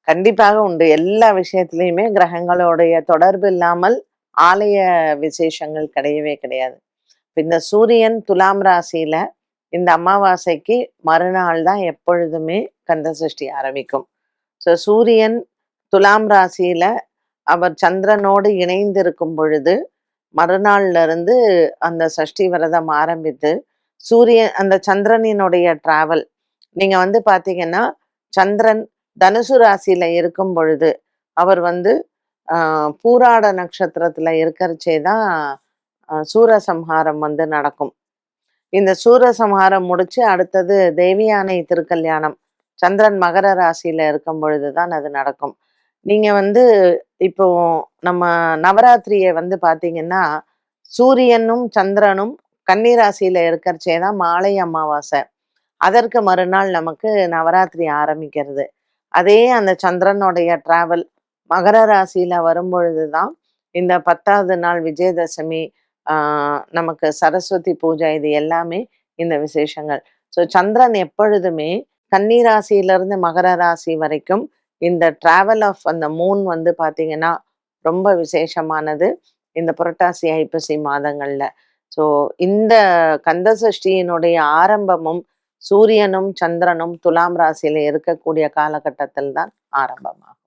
கண்டிப்பாக உண்டு. எல்லா விஷயத்திலயுமே கிரகங்களுடைய தொடர்பு இல்லாமல் ஆலய விசேஷங்கள் கிடையவே கிடையாது. இந்த சூரியன் துலாம் ராசியில இந்த அமாவாசைக்கு மறுநாள் தான் எப்பொழுதுமே கந்த சஷ்டி ஆரம்பிக்கும். ஸோ சூரியன் துலாம் ராசியில அவர் சந்திரனோடு இணைந்திருக்கும் பொழுது மறுநாள்ல இருந்து அந்த சஷ்டி விரதம் ஆரம்பித்து சூரியன் அந்த சந்திரனினுடைய டிராவல் நீங்க வந்து பாத்தீங்கன்னா சந்திரன் தனுசு ராசியில இருக்கும் பொழுது அவர் வந்து பூராட நட்சத்திரத்துல இருக்கிறச்சே தான் சூரசம்ஹாரம் வந்து நடக்கும். இந்த சூரசம்ஹாரம் முடிச்சு அடுத்தது தேவியானை திருக்கல்யாணம் சந்திரன் மகர ராசியில இருக்கும் பொழுதுதான் அது நடக்கும். நீங்க வந்து இப்போ நம்ம நவராத்திரியை வந்து பாத்தீங்கன்னா சூரியனும் சந்திரனும் கன்னி ராசியில இருக்கிறச்சே தான் மாலை அமாவாசை. அதற்கு மறுநாள் நமக்கு நவராத்திரி ஆரம்பிக்கிறது. அதே அந்த சந்திரனுடைய டிராவல் மகர ராசியில வரும்பொழுதுதான் இந்த 10வது நாள் விஜயதசமி, நமக்கு சரஸ்வதி பூஜை இது எல்லாமே இந்த விசேஷங்கள். ஸோ சந்திரன் எப்பொழுதுமே கன்னி ராசியிலிருந்து மகர ராசி வரைக்கும் இந்த டிராவல் ஆஃப் அந்த மூன் வந்து பாத்தீங்கன்னா ரொம்ப விசேஷமானது இந்த புரட்டாசி ஐப்பசி மாதங்கள்ல. ஸோ இந்த கந்த சஷ்டியினுடைய ஆரம்பமும் சூரியனும் சந்திரனும் துலாம் ராசியில இருக்கக்கூடிய காலகட்டத்தில் தான் ஆரம்பமாகும்.